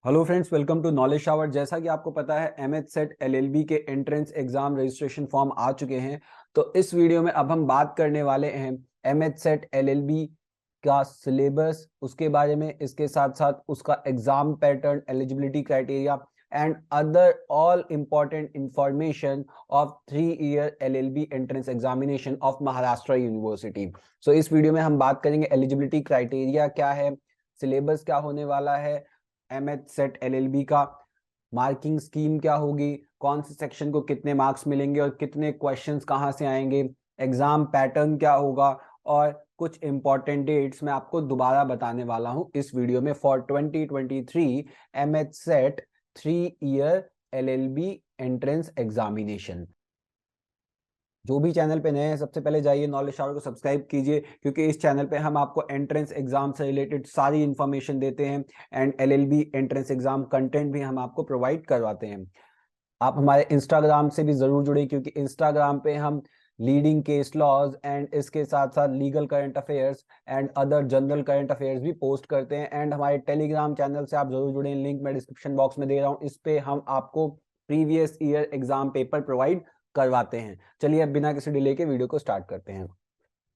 Hello friends, welcome to knowledge shower. जैसा कि आपको पता है एमएच सेट एलएलबी के एंट्रेंस एग्जाम रजिस्ट्रेशन फॉर्म आ चुके हैं। तो इस वीडियो में अब हम बात करने वाले हैं एमएच सेट एलएलबी का सिलेबस, उसके बारे में, इसके साथ साथ उसका exam pattern, eligibility criteria and other all important information of 3 year LLB entrance examination of Maharashtra university. So इस वीडियो में हम बात करेंगे एलिजिबिलिटी क्राइटेरिया क्या है, सिलेबस क्या होने वाला है, एमएच सेट एलएलबी का मार्किंग स्कीम क्या होगी, कौन से सेक्शन को कितने मार्क्स मिलेंगे और कितने क्वेश्चंस कहां से आएंगे, एग्जाम पैटर्न क्या होगा और कुछ इंपॉर्टेंट डेट्स मैं आपको दोबारा बताने वाला हूं इस वीडियो में for 2023 MH CET 3 year LLB entrance examination. जो भी चैनल पे नए हैं सबसे पहले जाइए नॉलेज शावर को सब्सक्राइब कीजिए, क्योंकि इस चैनल पे हम आपको एंट्रेंस एग्जाम से रिलेटेड सारी इंफॉर्मेशन देते हैं and LLB entrance exam content भी हम आपको प्रोवाइड करवाते हैं। आप हमारे इंस्टाग्राम से भी जरूर जुड़े, क्योंकि इंस्टाग्राम पे हम लीडिंग केस लॉज एंड इसके साथ साथ legal current affairs and other general current affairs भी पोस्ट करते हैं। एंड हमारे टेलीग्राम चैनल से आप जरूर जुड़े, लिंक मैं डिस्क्रिप्शन बॉक्स में दे रहा हूँ। इस पे हम आपको previous year exam paper provide करवाते हैं। चलिए अब बिना किसी डिले के वीडियो को स्टार्ट करते हैं।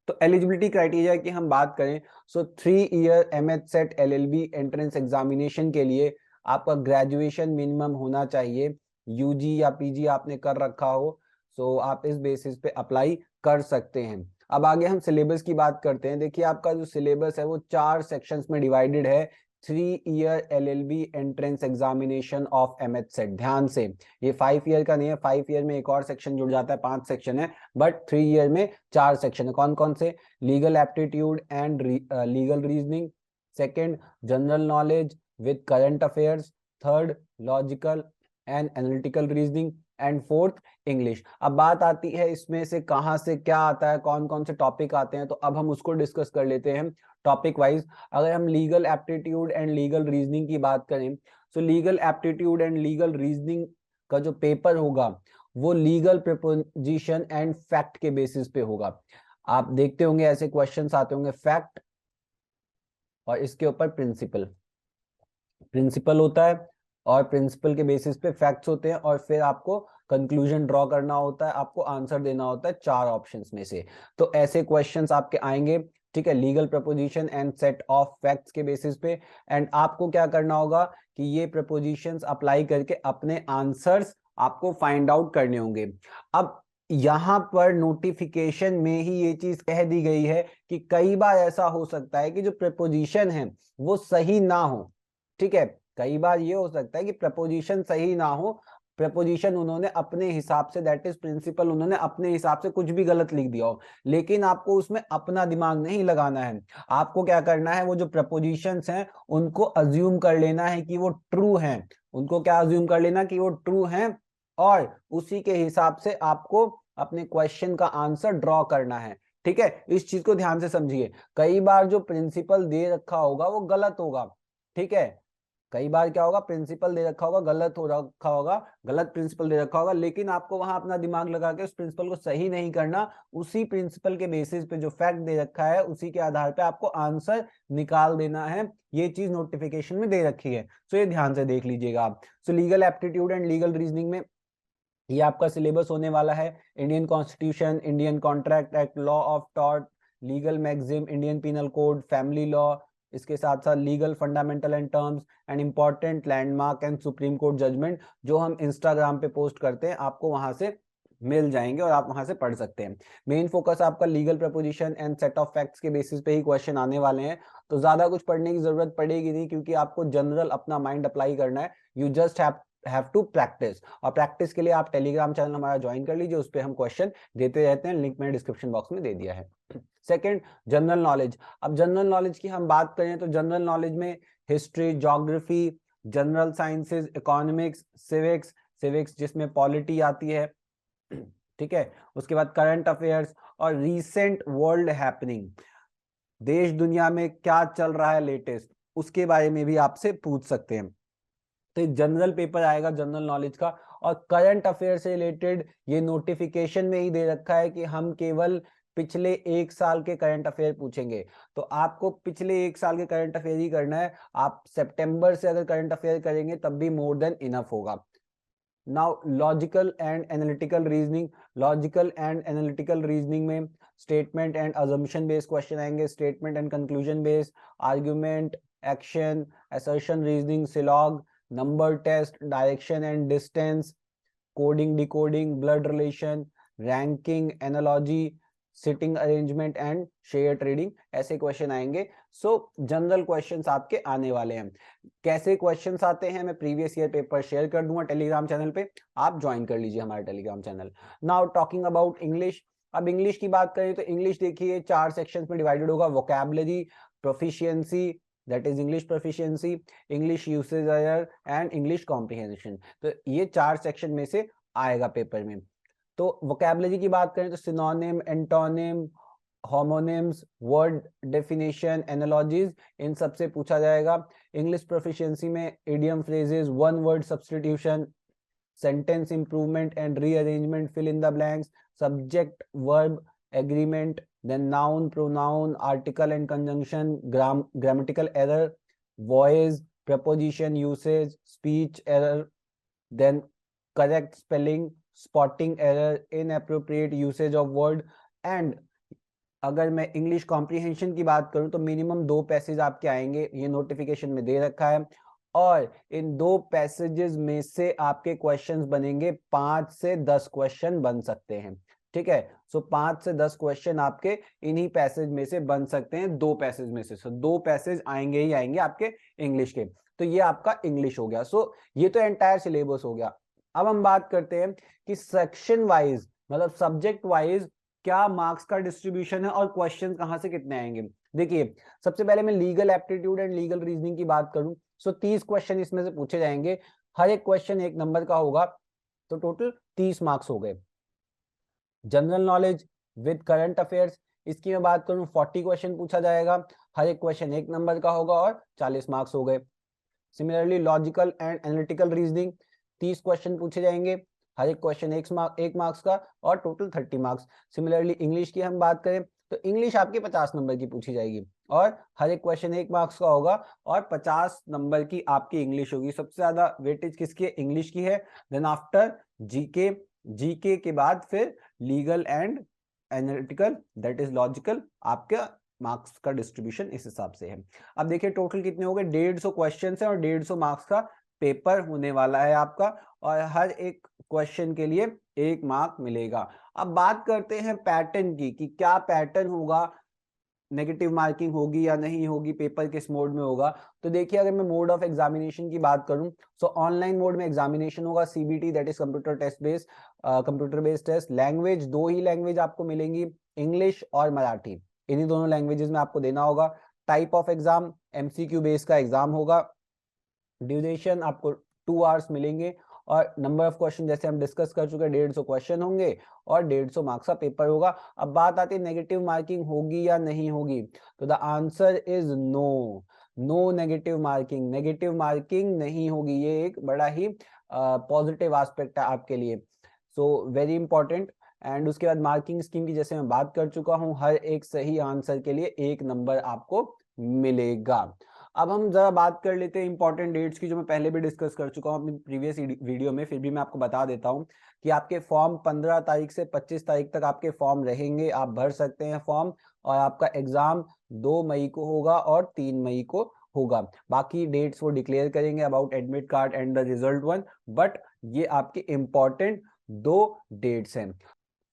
तो एलिजिबिलिटी क्राइटेरिया की हम बात करें, so 3 year MH CET LLB entrance examination के लिए आपका ग्रेजुएशन मिनिमम होना चाहिए। यूजी या पीजी आपने कर रखा हो सो आप इस बेसिस पे अप्लाई कर सकते हैं। अब आगे हम सिलेबस की बात करते हैं। देखिए आपका जो सिलेबस है वो 4 सेक्शंस में डिवाइडेड है। 3 year LLB entrance examination of MH CET. ध्यान से, ये 5 ईयर का नहीं है, 5 ईयर में एक और सेक्शन जुड़ जाता है, 5 सेक्शन है, बट 3 ईयर में 4 सेक्शन है। कौन कौन से? Legal aptitude and legal reasoning, second general knowledge with current affairs, third logical and analytical reasoning and fourth English. अब बात आती है इसमें से कहां से क्या आता है, कौन कौन से टॉपिक आते हैं, तो अब हम उसको डिस्कस कर लेते हैं टॉपिक वाइज। अगर हम legal aptitude and legal reasoning की बात करें, तो legal aptitude and legal reasoning का जो पेपर होगा वो लीगल प्रिपोजिशन एंड फैक्ट के बेसिस पे होगा। आप देखते होंगे ऐसे क्वेश्चंस आते होंगे, फैक्ट और इसके ऊपर प्रिंसिपल। प्रिंसिपल होता है और प्रिंसिपल के बेसिस पे फैक्ट्स होते हैं, और फिर आपको कंक्लूजन ड्रॉ करना होता है, आपको आंसर देना होता है 4 ऑप्शंस में से। तो ऐसे क्वेश्चंस आपके आएंगे, ठीक है, legal preposition and set of facts के बेसिस पे। एंड आपको क्या करना होगा कि ये प्रपोजिशंस अप्लाई करके अपने आंसर्स आपको फाइंड आउट करने होंगे। अब यहां पर नोटिफिकेशन में ही ये चीज कह दी गई है कि कई बार ऐसा हो सकता है कि जो प्रपोजिशन है वो सही ना हो, ठीक है। कई बार ये हो सकता है कि प्रपोजिशन सही ना हो, प्रपोजिशन उन्होंने अपने हिसाब से, दैट इज प्रिंसिपल, उन्होंने अपने हिसाब से कुछ भी गलत लिख दिया हो, लेकिन आपको उसमें अपना दिमाग नहीं लगाना है। आपको क्या करना है, वो जो प्रपोजिशंस हैं उनको अज्यूम कर लेना है कि वो ट्रू हैं। उनको क्या अज्यूम कर लेना कि वो ट्रू हैं, और उसी के हिसाब से आपको अपने क्वेश्चन का आंसर ड्रॉ करना है, ठीक है। इस चीज को ध्यान से समझिए। कई बार जो प्रिंसिपल दे रखा होगा वो गलत होगा, ठीक है। कई बार क्या होगा, प्रिंसिपल दे रखा होगा, गलत हो रखा होगा, गलत प्रिंसिपल दे रखा होगा, लेकिन आपको वहां अपना दिमाग लगा के उस प्रिंसिपल को सही नहीं करना। उसी प्रिंसिपल के बेसिस पे जो फैक्ट दे रखा है उसी के आधार पे आपको आंसर निकाल देना है। ये चीज नोटिफिकेशन में दे रखी है, सो ये ध्यान से देख लीजिएगा आप। So legal aptitude and legal reasoning में ये आपका सिलेबस होने वाला है। Indian constitution, Indian contract act, law of tort, legal maxim, Indian penal code, family law, इसके साथ साथ legal fundamental and terms and important landmark and supreme court judgement, जो हम इंस्टाग्राम पे पोस्ट करते हैं, आपको वहां से मिल जाएंगे और आप वहां से पढ़ सकते हैं। मेन फोकस आपका legal preposition and set of facts के बेसिस पे ही क्वेश्चन आने वाले हैं, तो ज्यादा कुछ पढ़ने की जरूरत पड़ेगी नहीं, क्योंकि आपको जनरल अपना माइंड अप्लाई करना है। You just have to practise, और प्रैक्टिस के लिए आप टेलीग्राम चैनल हमारा ज्वाइन कर लीजिए, उस पर हम क्वेश्चन देते रहते हैं, लिंक मैंने डिस्क्रिप्शन बॉक्स में दे दिया है। Second, general knowledge. अब जनरल नॉलेज की हम बात करें तो जनरल नॉलेज में history, geography, general sciences, economics, civics, civics जिसमें पॉलिटी आती है, ठीक है, उसके बाद करंट अफेयर्स और रीसेंट वर्ल्ड हैपनिंग, देश दुनिया में क्या चल रहा है लेटेस्ट, उसके बारे में भी आपसे पूछ सकते हैं। तो एक जनरल पेपर आएगा जनरल नॉलेज का। और करंट अफेयर से रिलेटेड ये नोटिफिकेशन में ही दे रखा है कि हम केवल पिछले 1 साल के करंट अफेयर पूछेंगे, तो आपको पिछले 1 साल के करंट अफेयर ही करना है। आप सितंबर से अगर करंट अफेयर करेंगे तब भी मोर देन इनफ होगा। Now logical and analytical reasoning में statement and assumption based question आएंगे, statement and conclusion based, argument, action, assertion reasoning, syllogism, number test, direction and distance, coding decoding, blood relation, ranking, analogy, sitting arrangement and share trading, ऐसे question आएंगे। So general questions आपके आने वाले हैं। कैसे questions आते हैं मैं प्रीवियस ईयर पेपर शेयर कर दूंगा टेलीग्राम चैनल पे, आप ज्वाइन कर लीजिए हमारा Telegram channel. Now talking about English, अब इंग्लिश की बात करें तो इंग्लिश देखिए 4 सेक्शंस में डिवाइडेड होगा, vocabulary, proficiency that is English proficiency, English usage error and English comprehension. तो ये 4 सेक्शन में से आएगा पेपर में। तो वोकैबुलरी की बात करें तो synonym, antonym, homonyms, word definition, analogies, इन सब से पूछा जाएगा। इंग्लिश प्रोफिशिएंसी में idiom phrases, one word substitution, sentence improvement and rearrangement, fill in the blanks, subject verb agreement, then noun pronoun, article and conjunction, grammatical error, voice, preposition usage, speech error, then correct spelling, spotting error, inappropriate usage of word. And अगर मैं English comprehension की बात करूं तो minimum 2 passage आपके आएंगे, ये notification में दे रखा है, और इन 2 पैसेजेस में से आपके क्वेश्चंस बनेंगे 5 से 10 क्वेश्चन बन सकते हैं। ठीक है, सो 5 से 10 क्वेश्चन आपके इन्हीं पैसेज में से बन सकते हैं, 2 पैसेज में से। सो 2 पैसेज आएंगे ही आएंगे आपके इंग्लिश के। तो ये आपका इंग्लिश हो गया। सो ये तो एंटायर सिलेबस हो गया। अब हम बात करते हैं कि सेक्शन वाइज मतलब सब्जेक्ट वाइज क्या मार्क्स का डिस्ट्रीब्यूशन है और क्वेश्चन कहां से कितने आएंगे। देखिए सबसे पहले मैं legal aptitude and legal reasoning की बात करूं, सो 30 क्वेश्चन इसमें से पूछे जाएंगे, हर एक क्वेश्चन 1 नंबर का होगा, तो टोटल 30 मार्क्स हो गए। General knowledge with current affairs, इसकी मैं बात करूं 40 क्वेश्चन पूछा जाएगा, हर एक क्वेश्चन 1 नंबर का होगा और 40 मार्क्स हो गए। Similarly logical and analytical reasoning 30 question पूछे जाएंगे, हर एक क्वेश्चन 1 मार्क्स का और टोटल 30 मार्क्स। सिमिलरली इंग्लिश की हम बात करें तो इंग्लिश आपकी 50 नंबर की पूछी जाएगी और हर एक क्वेश्चन 1 मार्क्स का होगा और 50 नंबर की आपकी इंग्लिश होगी। सबसे ज्यादा वेटेज किसकी है? इंग्लिश की है। देन आफ्टर जीके, जीके के बाद फिर legal and analytical that is logical, आपका मार्क्स का डिस्ट्रीब्यूशन इस हिसाब से है। अब देखिए टोटल कितने हो गए, 150 क्वेश्चन है और 150 मार्क्स का पेपर होने वाला है आपका, और हर एक क्वेश्चन के लिए 1 मार्क मिलेगा। अब बात करते हैं पैटर्न की कि क्या पैटर्न होगा, नेगेटिव मार्किंग होगी या नहीं होगी, पेपर किस मोड में होगा। तो देखिए अगर मैं मोड ऑफ एग्जामिनेशन की बात करूं तो ऑनलाइन मोड में एग्जामिनेशन होगा, CBT that is computer test based, computer based test. Language 2 ही लैंग्वेज आपको मिलेंगी, इंग्लिश और मराठी, इन्हीं दोनों लैंग्वेजेस में आपको देना होगा। Type of exam MCQ based का एग्जाम होगा। ड्यूरेशन आपको 2 आवर्स मिलेंगे और नंबर ऑफ क्वेश्चन जैसे हम डिस्कस कर चुके हैं 150 क्वेश्चन होंगे और 150 मार्क्स का पेपर होगा। अब बात आती है नेगेटिव मार्किंग होगी या नहीं होगी, तो the answer is no, no negative marking, negative marking नहीं होगी। ये एक बड़ा ही पॉजिटिव एस्पेक्ट है आपके लिए, सो वेरी इंपॉर्टेंट। एंड उसके बाद मार्किंग स्कीम की जैसे मैं बात कर चुका हूं, हर एक सही आंसर के लिए 1 नंबर आपको मिलेगा। अब हम जरा बात कर लेते हैं इंपॉर्टेंट डेट्स की, जो मैं पहले भी डिस्कस कर चुका हूं अपनी प्रीवियस वीडियो में, फिर भी मैं आपको बता देता हूं कि आपके फॉर्म 15 तारीख से 25 तारीख तक आपके फॉर्म रहेंगे, आप भर सकते हैं फॉर्म, और आपका एग्जाम 2 मई को होगा और 3 मई को होगा। बाकी डेट्स वो डिक्लेयर करेंगे about admit card and the result one, but ये आपके इंपॉर्टेंट 2 डेट्स हैं।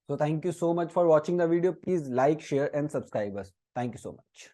So thank you so much for watching the video. Please like, share and subscribe us. Thank you so much.